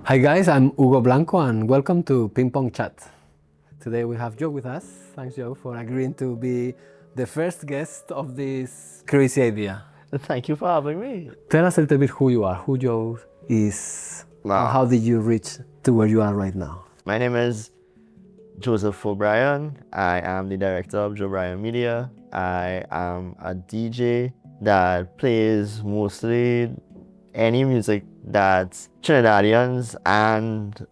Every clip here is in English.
Hi guys, I'm Ugo Blanco and welcome to Ping Pong Chat. Today we have Joe with us. Thanks Joe for agreeing to be the first guest of this crazy idea. Thank you for having me. Tell us a little bit who you are, who Joe is, and how did you reach to where you are right now? My name is Joseph O'Brien. I am the director of Joe Bryan Media. I am a DJ that plays mostly any music that Trinidadians and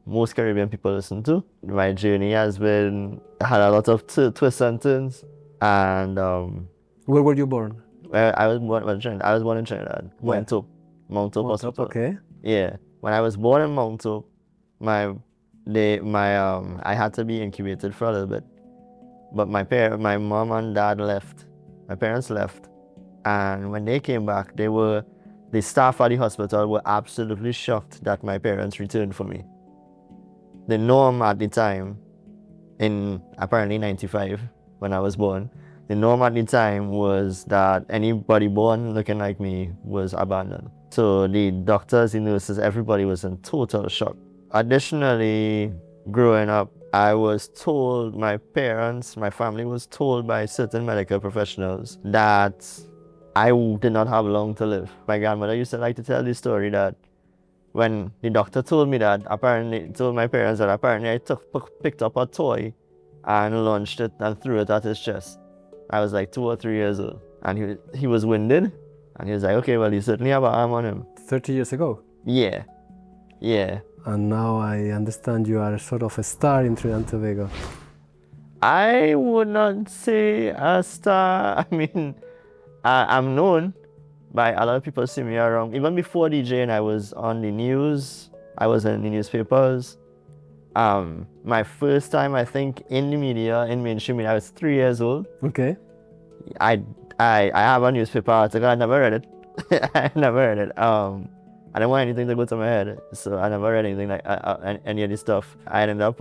most Caribbean people listen to. My journey had a lot of twists and turns. And Where were you born? I was born in Trinidad. Where? Mount Hope Hospital. Okay. Yeah. When I was born in Mount Hope, I had to be incubated for a little bit. But my mom and dad left. My parents left. And when they came back, the staff at the hospital were absolutely shocked that my parents returned for me. The norm at the time, in apparently 95, when I was born, the norm at the time was that anybody born looking like me was abandoned. So the doctors, the nurses, everybody was in total shock. Additionally, growing up, I was told, my family was told by certain medical professionals that I did not have long to live. My grandmother used to like to tell the story that when the doctor told my parents that apparently I picked up a toy and launched it and threw it at his chest. I was like 2 or 3 years old. And he was winded. And he was like, okay, well, you certainly have an arm on him. 30 years ago? Yeah. Yeah. And now I understand you are sort of a star in Trinidad and Tobago. I would not say a star. I mean, I'm known by a lot of people see me around. Even before DJing, I was on the news. I was in the newspapers. My first time, I think, in the media, in mainstream media, I was 3 years old. Okay. I have a newspaper article. I never read it. I never read it. I didn't want anything to go to my head, so I never read anything like any of this stuff. I ended up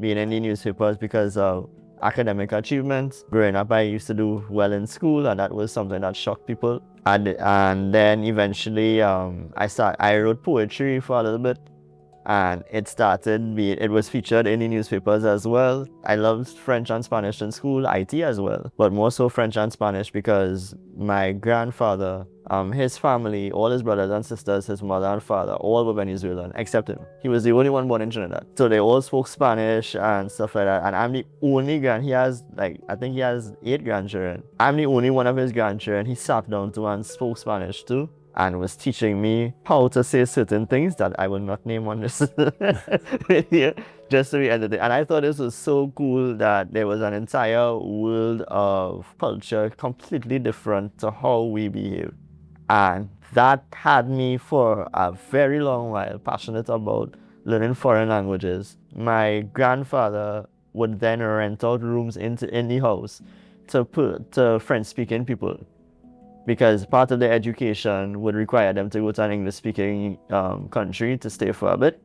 being in the newspapers because of academic achievements. Growing up, I used to do well in school, and that was something that shocked people. And then eventually, I wrote poetry for a little bit, and it was featured in the newspapers as well. I loved French and Spanish in school, IT as well, but more so French and Spanish because my grandfather, his family, all his brothers and sisters, his mother and father, all were Venezuelan except him. He was the only one born in Trinidad. So they all spoke Spanish and stuff like that. And I'm the only I think he has 8 grandchildren. I'm the only one of his grandchildren he sat down to and spoke Spanish to, and was teaching me how to say certain things that I will not name on this video, just to be entertained. And I thought this was so cool that there was an entire world of culture completely different to how we behave. And that had me for a very long while passionate about learning foreign languages. My grandfather would then rent out rooms in the house to French-speaking people, because part of their education would require them to go to an English-speaking country to stay for a bit.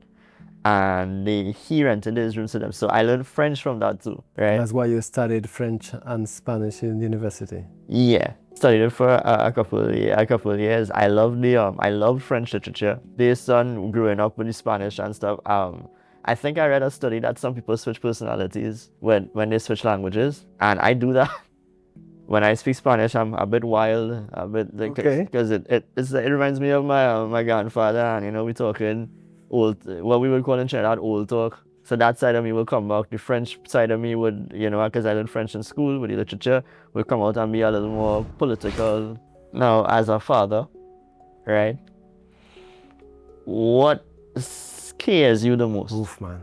And he rented his rooms to them. So I learned French from that too, right? That's why you studied French and Spanish in university. Yeah, studied it for a couple of years. I loved French literature based on growing up with the Spanish and stuff. I think I read a study that some people switch personalities when they switch languages, and I do that. When I speak Spanish, I'm a bit wild, a bit like, because it reminds me of my grandfather, and we talking old, what we would call in Trinidad old talk. So that side of me will come back. The French side of me would, because I learned French in school with the literature, would come out and be a little more political. Now, as a father, right? What scares you the most? Oof, man.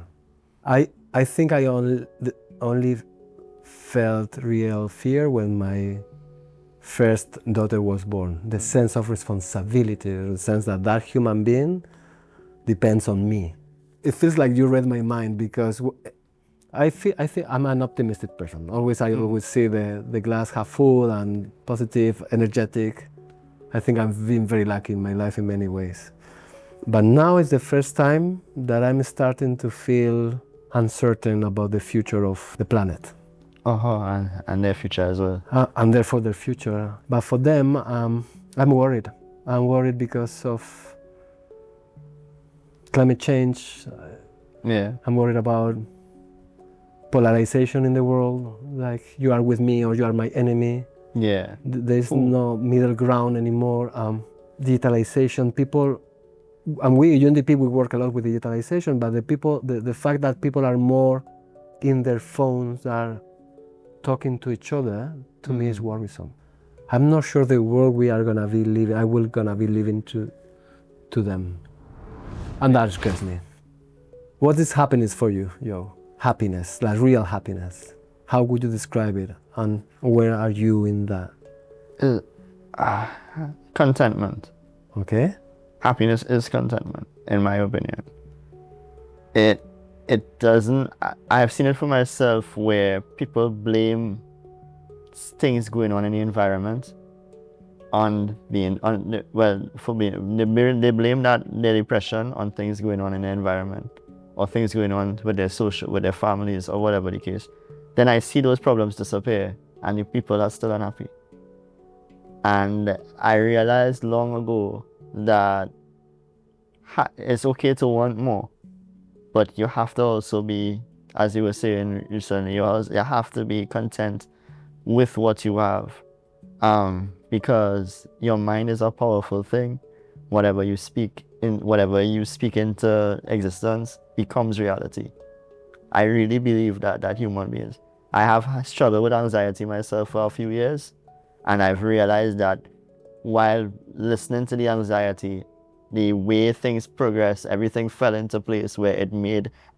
I think I only felt real fear when my first daughter was born. The sense of responsibility, the sense that human being depends on me. It feels like you read my mind, because I think I'm an optimistic person. I always see the glass half full and positive, energetic. I think I've been very lucky in my life in many ways. But now is the first time that I'm starting to feel uncertain about the future of the planet. And their future as well. And therefore their future. But for them, I'm worried. I'm worried because of climate change. Yeah. I'm worried about polarization in the world, like you are with me or you are my enemy. Yeah. There's Ooh. no middle ground anymore. Digitalization, people, and we UNDP we work a lot with digitalization, but the fact that people are more in their phones, are talking to each other, to me is worrisome. I'm not sure the world we are gonna be living, I will gonna be living to them, and that scares me. What is happiness for you, yo? Happiness, like real happiness. How would you describe it, and where are you in that? Contentment. Okay. Happiness is contentment, in my opinion. It doesn't. I've seen it for myself where people blame things going on in the environment on being they blame that their depression on things going on in the environment or things going on with their families or whatever the case. Then I see those problems disappear and the people are still unhappy. And I realized long ago that it's okay to want more, but you have to also be, as you were saying recently, you have to be content with what you have, because your mind is a powerful thing. Whatever you speak into existence becomes reality. I really believe that human beings. I have struggled with anxiety myself for a few years, and I've realized that while listening to the anxiety, the way things progress, everything fell into place where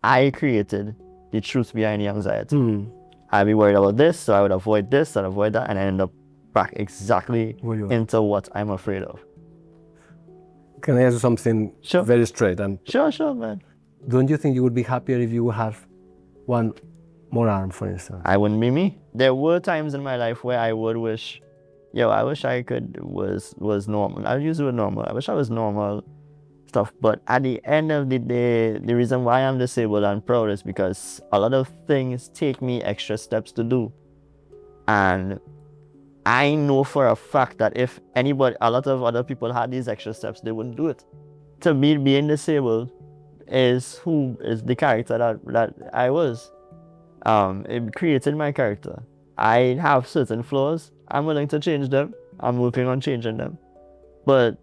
I created the truth behind the anxiety. I'd be worried about this, so I would avoid this and avoid that, and I end up back exactly into what I'm afraid of. Can I ask you something very straight? And Sure, man. Don't you think you would be happier if you would have one more arm, for instance? I wouldn't be me. There were times in my life where I would wish, I wish I was normal. I'll use the word normal. I wish I was normal stuff. But at the end of the day, the reason why I'm disabled and proud is because a lot of things take me extra steps to do. And I know for a fact that if a lot of other people had these extra steps, they wouldn't do it. To me, being disabled is the character that I was. It created my character. I have certain flaws. I'm willing to change them. I'm working on changing them. But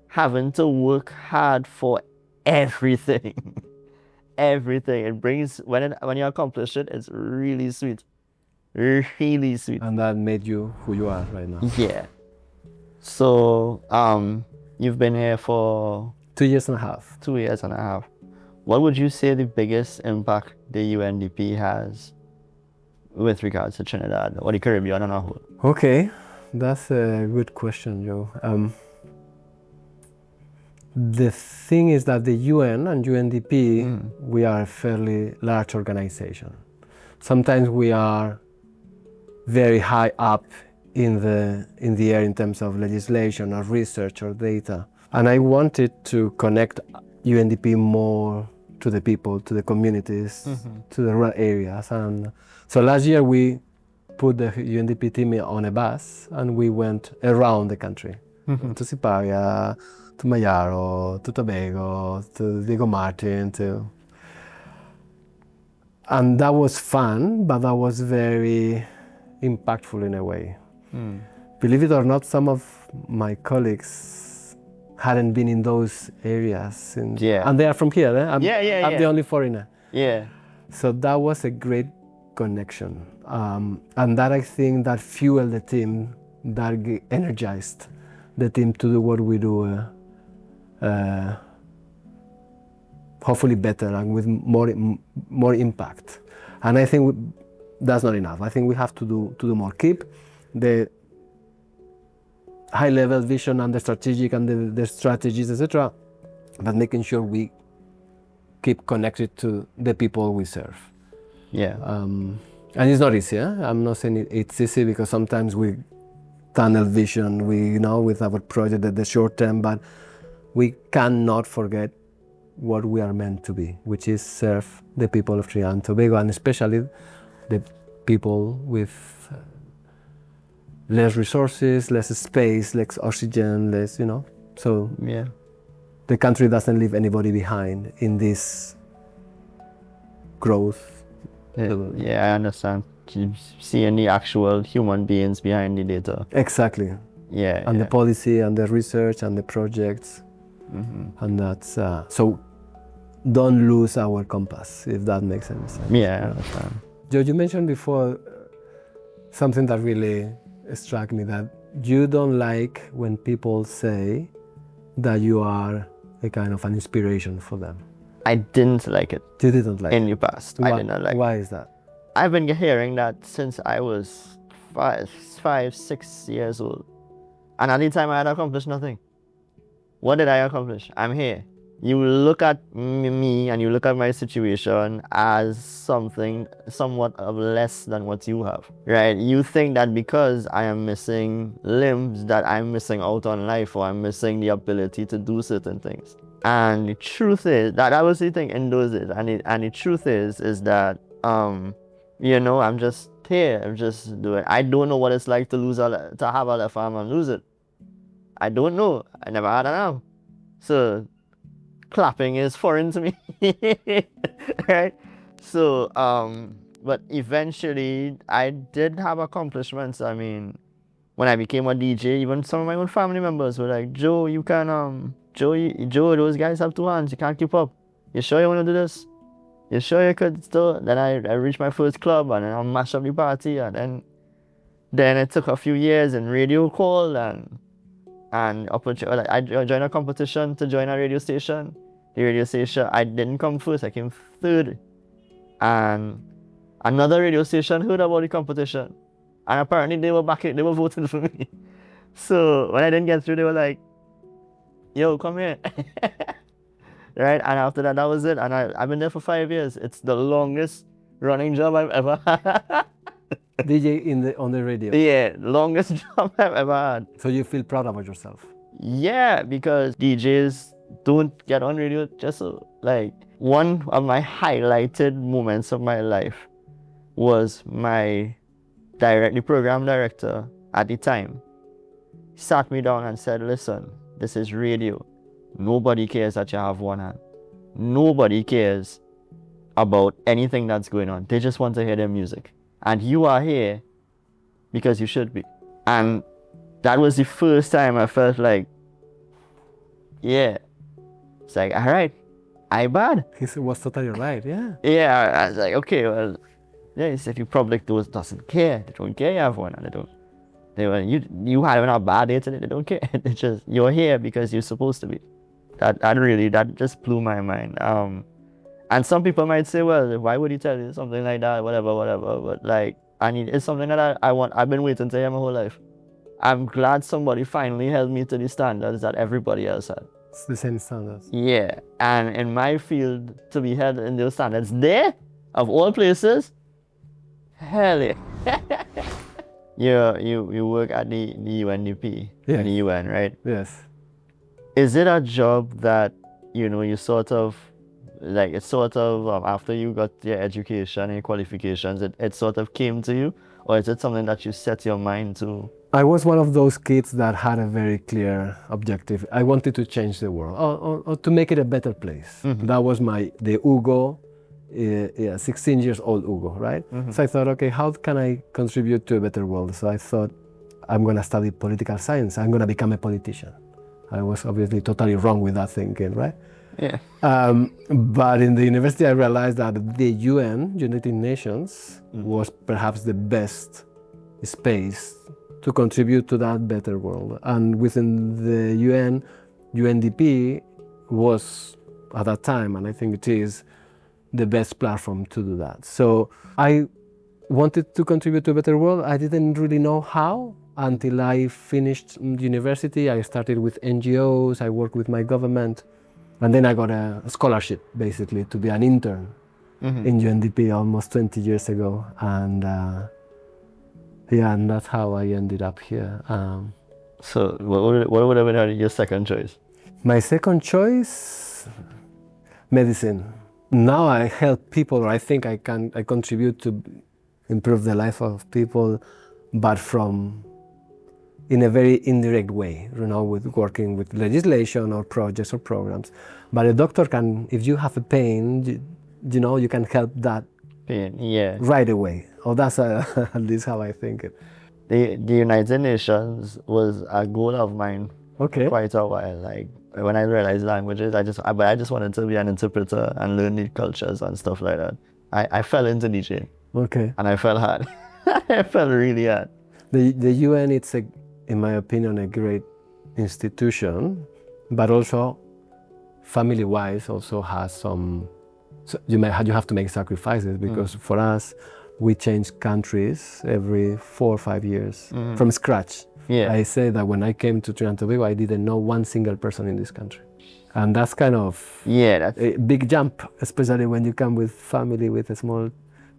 having to work hard for everything, it brings, when you accomplish it, it's really sweet. Really sweet. And that made you who you are right now. Yeah. So, you've been here for 2 years and a half. 2 years and a half. What would you say the biggest impact the UNDP has with regards to Trinidad or the Caribbean on a whole? Okay, that's a good question, Joe. The thing is that the UN and UNDP, we are a fairly large organization. Sometimes we are very high up in the air in terms of legislation or research or data. And I wanted to connect UNDP more to the people, to the communities, to the rural areas. And so last year we put the UNDP team on a bus and we went around the country, to Siparia, to Mayaro, to Tobago, to Diego Martin, and that was fun, but that was very impactful in a way. Believe it or not, some of my colleagues hadn't been in those areas, and they are from here. I'm the only foreigner. Yeah. So that was a great connection, and that I think that fueled the team, that energized the team to do what we do, hopefully better and with more impact. And I think that's not enough. I think we have to do more. Keep the high-level vision and the strategic and the strategies, etc., but making sure we keep connected to the people we serve. Yeah. And it's not easy. I'm not saying it's easy, because sometimes we tunnel vision, we with our project at the short term, but we cannot forget what we are meant to be, which is serve the people of Trinidad and Tobago, and especially the people with less resources, less space, less oxygen, less, so the country doesn't leave anybody behind in this growth. Yeah, I understand. Seeing the actual human beings behind the data. Exactly. Yeah. And yeah. the policy and the research and the projects. And that's so don't lose our compass, if that makes any sense. Yeah, I understand. Joe, you mentioned before something that really struck me, that you don't like when people say that you are a kind of an inspiration for them. I didn't like it You didn't like in it. the past. I did not like it. Why is that? I've been hearing that since I was 6 years old. And at the time I had accomplished nothing. What did I accomplish? I'm here. You look at me and you look at my situation as something somewhat of less than what you have, right? You think that because I am missing limbs that I'm missing out on life, or I'm missing the ability to do certain things. And the truth is that I was the thing in those days. And the truth is that you know, I'm just here. I'm just doing. I don't know what it's like to have a left arm and lose it. I don't know. I never had an arm. So clapping is foreign to me. Right? So but eventually I did have accomplishments. I mean, when I became a DJ, even some of my own family members were like, Joe, you can Joe, those guys have 2 hands, you can't keep up. You sure you wanna do this? You sure you could still? Then I reached my first club and then I mashed up the party, and then it took a few years and radio call and I joined a competition to join a radio station. The radio station, I didn't come first, I came third. And another radio station heard about the competition. And apparently they were voting for me. So when I didn't get through, they were like, yo, come here. Right? And after that, that was it. And I've been there for 5 years. It's the longest running job I've ever had. DJ on the radio. Yeah, longest job I've ever had. So you feel proud about yourself? Yeah, because DJs don't get on radio just so. Like, one of my highlighted moments of my life was the program director at the time sat me down and said, listen, this is radio. Nobody cares that you have one hand. Nobody cares about anything that's going on. They just want to hear their music. And you are here because you should be. And that was the first time I felt like, yeah. It's like, all right, I bad. He was totally right, yeah. Yeah, I was like, okay, well, yeah, he said the public doesn't care. They don't care you have one. And you having a bad day today, they don't care. They just, you're here because you're supposed to be. That just blew my mind. And some people might say, well, why would he tell you something like that, whatever. But like, it's something that I've been waiting to hear my whole life. I'm glad somebody finally held me to the standards that everybody else had. It's the same standards. Yeah, and in my field, to be held in those standards there, of all places, hell yeah. You work at the UNDP, yes. the UN, right? Yes. Is it a job that, you sort of, like, it's sort of, after you got your education and your qualifications, it sort of came to you? Or is it something that you set your mind to? I was one of those kids that had a very clear objective. I wanted to change the world, or to make it a better place. Mm-hmm. That was the Ugo, 16 years old Ugo, right? Mm-hmm. So I thought, okay, how can I contribute to a better world? So I thought, I'm going to study political science. I'm going to become a politician. I was obviously totally wrong with that thinking, right? Yeah. But in the university, I realized that the UN, United Nations, was perhaps the best space to contribute to that better world. And within the UN, UNDP was, at that time, and I think it is, the best platform to do that. So I wanted to contribute to a better world. I didn't really know how until I finished university. I started with NGOs, I worked with my government, and then I got a scholarship, basically, to be an intern in UNDP almost 20 years ago. And yeah, and that's how I ended up here. So what would have been your second choice? My second choice, medicine. Now I help people, or I think I contribute to improve the life of people, but from in a very indirect way, with working with legislation or projects or programs. But a doctor can, if you have a pain, you can help that Pain, yeah. right away. Or that's at least how I think it. The United Nations was a goal of mine Okay. quite a while. Like when I realized languages, I just wanted to be an interpreter and learn the cultures and stuff like that. I fell into teaching. Okay. And I fell hard. I fell really hard. The UN, it's in my opinion, a great institution, but also family-wise also has some. So you have to make sacrifices because for us, we change countries every 4 or 5 years from scratch. Yeah. I say that when I came to Trinidad and Tobago, I didn't know one single person in this country. And that's kind of that's a big jump, especially when you come with family with small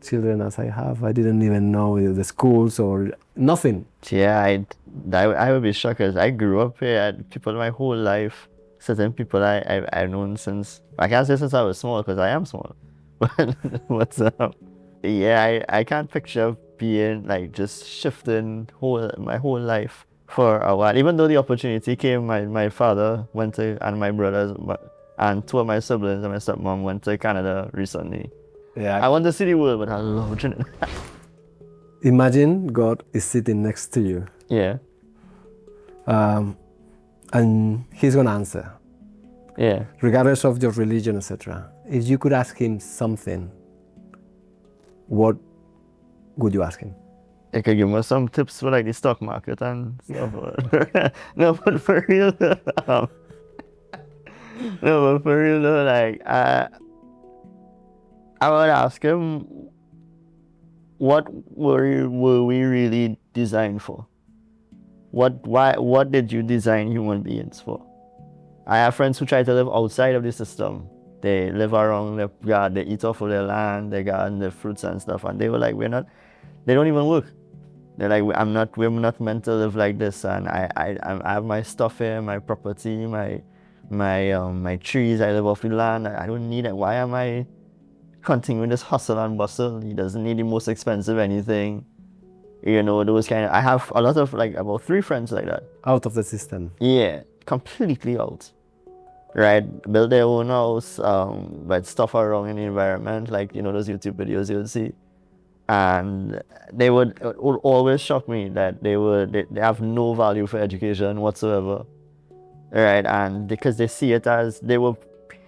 children as I have. I didn't even know the schools or nothing. Yeah, I would be shocked because I grew up here. I had people my whole life. Certain people I've known since, I can't say since I was small because I am small. But yeah, I can't picture being like just shifting my whole life for a while. Even though the opportunity came, my father went to, and my brothers and 2 of my siblings and my stepmom went to Canada recently. Yeah. I want to see the world, but I love Trinidad. Imagine God is sitting next to you. Yeah. And he's going to answer. Yeah. Regardless of your religion, etc. If you could ask him something, what would you ask him? I could give me some tips for like the stock market and stuff. No, but for real, like I would ask him, what were we really designed for? What did you design human beings for? I have friends who try to live outside of the system. They live around their garden, they eat off of their land, their garden, their fruits and stuff, and they were like, they don't even work. They're like, we're not meant to live like this, and I have my stuff here, my property, my trees, I live off the land, I don't need it. Why am I continuing this hustle and bustle? He doesn't need the most expensive anything. Those kind of, I have a lot of, like, about 3 friends like that. Out of the system. Yeah, completely out. Right? Build their own house, but stuff around in the environment, like, those YouTube videos you'll see. And it would always shock me that they have no value for education whatsoever. Right? And because they see it as, they were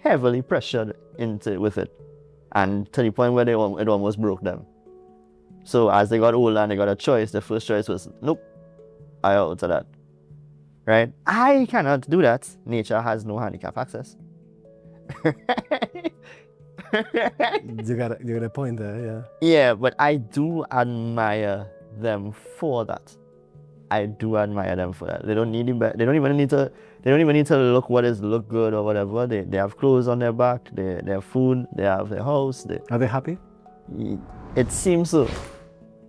heavily pressured with it. And to the point where it almost broke them. So as they got older and they got a choice, the first choice was, nope, I out to that. Right? I cannot do that. Nature has no handicap access. You got a point there, yeah. Yeah, but I do admire them for that. I do admire them for that. They don't even need to look look good or whatever. They have clothes on their back, they have food, they have their house. Are they happy? It seems so.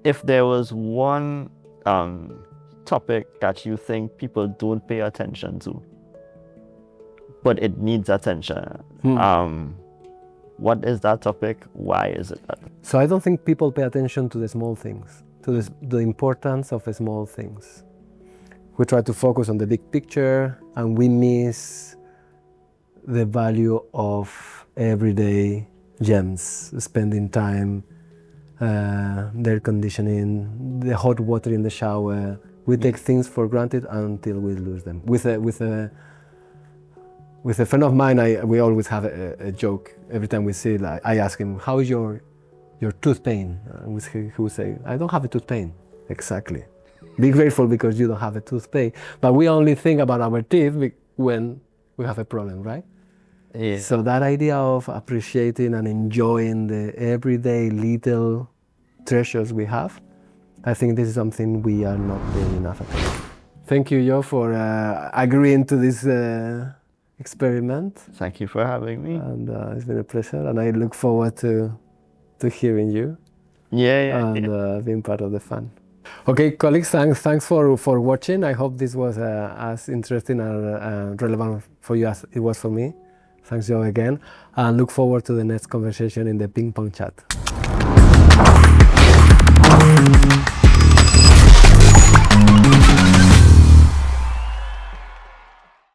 If there was one topic that you think people don't pay attention to, but it needs attention, what is that topic? Why is it that? So I don't think people pay attention to the small things, to the importance of the small things. We try to focus on the big picture and we miss the value of everyday gems, spending time, the air conditioning, the hot water in the shower. We take things for granted until we lose them. With a friend of mine, we always have a joke. Every time we see it, like, I ask him, how is your tooth pain? And he will say, I don't have a tooth pain. Exactly. Be grateful because you don't have a tooth pain. But we only think about our teeth when we have a problem, right? Yeah. So that idea of appreciating and enjoying the everyday little treasures we have, I think this is something we are not doing enough attention. Thank you, Joe, for agreeing to this experiment. Thank you for having me. And it's been a pleasure, and I look forward to hearing you. And being part of the fun. Okay, colleagues, thanks for watching. I hope this was as interesting and relevant for you as it was for me. Thanks, Joe, again, and look forward to the next conversation in the ping pong chat.